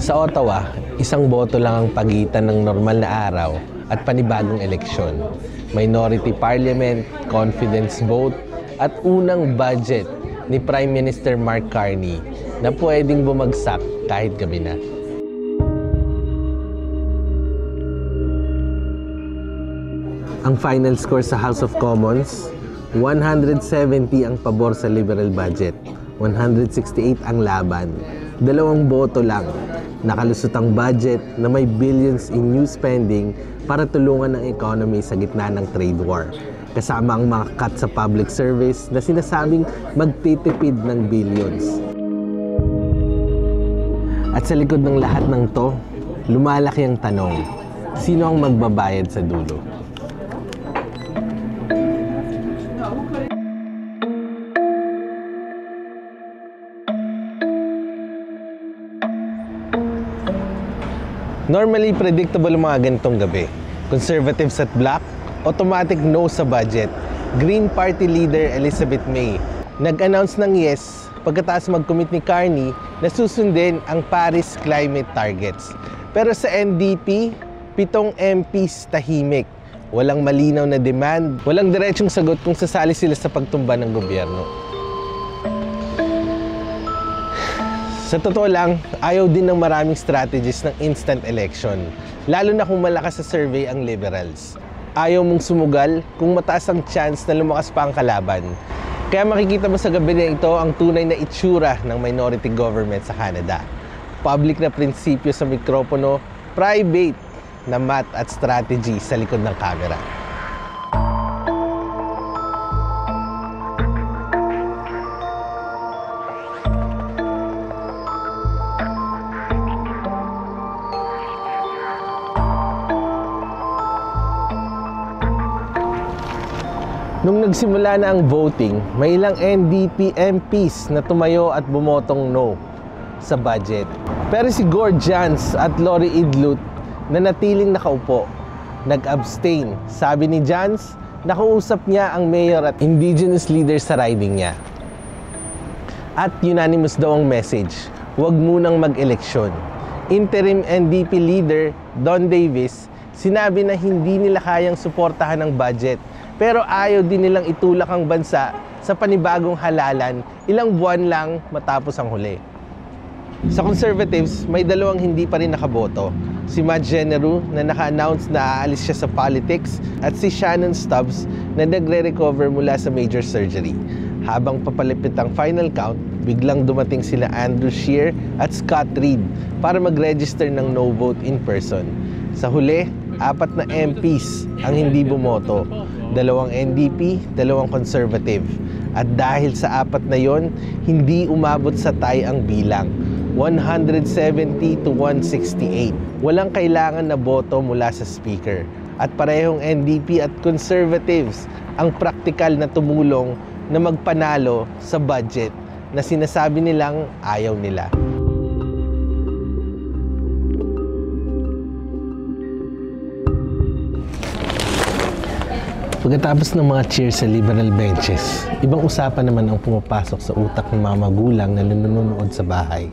Sa Ottawa, isang boto lang ang pagitan ng normal na araw at panibagong eleksyon. Minority Parliament, confidence vote, at unang budget ni Prime Minister Mark Carney na pwedeng bumagsak kahit gabi na. Ang final score sa House of Commons, 170 ang pabor sa liberal budget, 168 ang laban. 2 boto lang. Nakalusot ang budget na may billions in new spending para tulungan ang economy sa gitna ng trade war. Kasama ang mga cut sa public service na sinasabing magtitipid ng billions. At sa likod ng lahat ng to, lumalaki ang tanong, sino ang magbabayad sa dulo? Normally, predictable ang mga ganitong gabi. Conservatives at Black, automatic no sa budget. Green Party leader Elizabeth May nag-announce ng yes pagkatapos mag-commit ni Carney na susundin ang Paris climate targets. Pero sa NDP, 7 MPs tahimik. Walang malinaw na demand, walang diretsong sagot kung sasali sila sa pagtumba ng gobyerno. Sa totoo lang, ayaw din ng maraming strategies ng instant election, lalo na kung malakas sa survey ang liberals. Ayaw mong sumugal kung mataas ang chance na lumakas pa ang kalaban. Kaya makikita mo sa gabi na ito ang tunay na itsura ng minority government sa Canada. Public na prinsipyo sa mikropono, private na math at strategy sa likod ng camera. Nung nagsimula na ang voting, may ilang NDP MPs na tumayo at bumotong no sa budget. Pero si Gord Jans at Lori Idlut na natiling nakaupo, nag-abstain. Sabi ni Jans, nakausap niya ang mayor at indigenous leaders sa riding niya. At unanimous daw ang message, huwag munang mag-eleksyon. Interim NDP leader Don Davis, sinabi na hindi nila kayang suportahan ang budget, pero ayaw din nilang itulak ang bansa sa panibagong halalan ilang buwan lang matapos ang huli. Sa Conservatives, may 2 hindi pa rin nakaboto. Si Matt Generu na naka-announce na aalis siya sa politics at si Shannon Stubbs na nagre-recover mula sa major surgery. Habang papalapit ang final count, biglang dumating sila Andrew Scheer at Scott Reed para mag-register ng no vote in person. Sa huli, 4 na MPs ang hindi bumoto. 2 NDP, 2 Conservative. At dahil sa 4 na yon, hindi umabot sa tie ang bilang. 170 to 168. Walang kailangan na boto mula sa speaker. At parehong NDP at Conservatives ang praktikal na tumulong na magpanalo sa budget na sinasabi nilang ayaw nila. Pagkatapos ng mga cheers sa liberal benches, ibang usapan naman ang pumapasok sa utak ng mga magulang na nanonood sa bahay.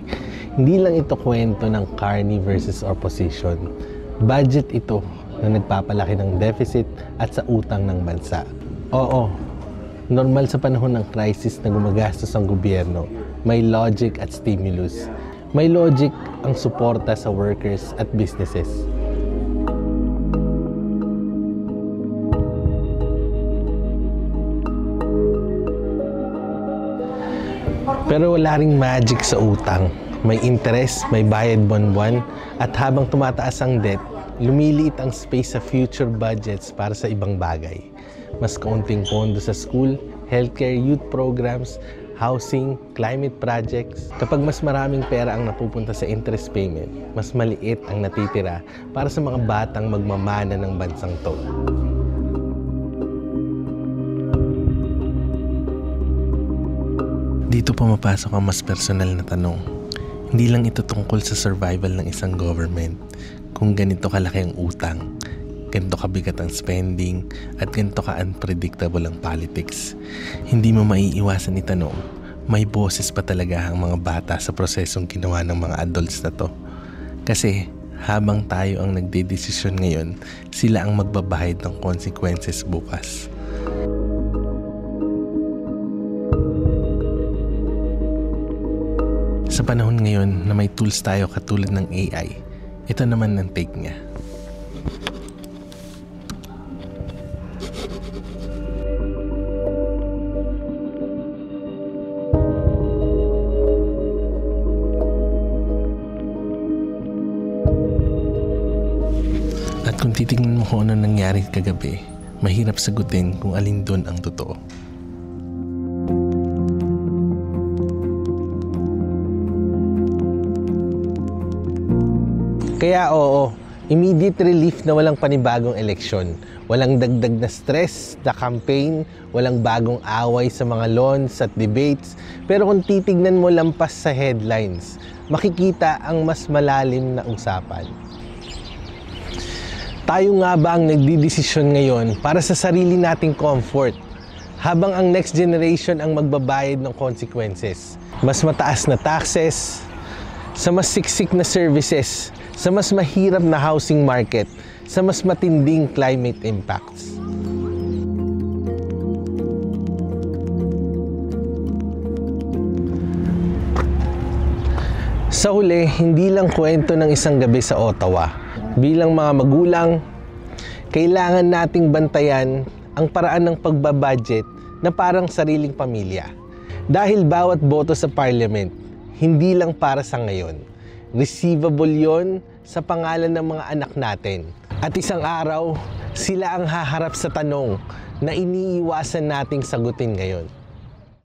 Hindi lang ito kwento ng Carney versus opposition. Budget ito na nagpapalaki ng deficit at sa utang ng bansa. Oo, normal sa panahon ng crisis na gumagastos ang gobyerno. May logic at stimulus. May logic ang suporta sa workers at businesses. Pero wala ring magic sa utang. May interest, may bayad buwan-buwan, at habang tumataas ang debt, lumiliit ang space sa future budgets para sa ibang bagay. Mas kaunting pondo sa school, healthcare, youth programs, housing, climate projects. Kapag mas maraming pera ang napupunta sa interest payment, mas maliit ang natitira para sa mga batang magmamana ng bansang to. Dito pumapasok ang mas personal na tanong. Hindi lang ito tungkol sa survival ng isang government. Kung ganito kalaki ang utang, ganito kabigat ang spending, at ganito ka-unpredictable ang politics, hindi mo maiiwasan itanong, may boses pa talaga ang mga bata sa prosesong ginawa ng mga adults na to? Kasi habang tayo ang nagdedesisyon ngayon, sila ang magbabahid ng consequences bukas. Sa panahon ngayon na may tools tayo katulad ng AI, ito naman ang take niya. At kung titingnan mo kung ano nangyari kagabi, mahirap sagutin kung alin doon ang totoo. Kaya oo, immediate relief na walang panibagong eleksyon. Walang dagdag na stress, na campaign, walang bagong away sa mga lawns at debates. Pero kung titignan mo lampas sa headlines, makikita ang mas malalim na usapan. Tayo nga ba ang nagdidesisyon ngayon para sa sarili nating comfort, habang ang next generation ang magbabayad ng consequences? Mas mataas na taxes, sa mas siksik na services, sa mas mahirap na housing market, sa mas matinding climate impacts. Sa huli, hindi lang kwento ng isang gabi sa Ottawa. Bilang mga magulang, kailangan nating bantayan ang paraan ng pagbabudget na parang sariling pamilya. Dahil bawat boto sa parliament, hindi lang para sa ngayon. Receivable yon sa pangalan ng mga anak natin. At isang araw, sila ang haharap sa tanong na iniiwasan nating sagutin ngayon.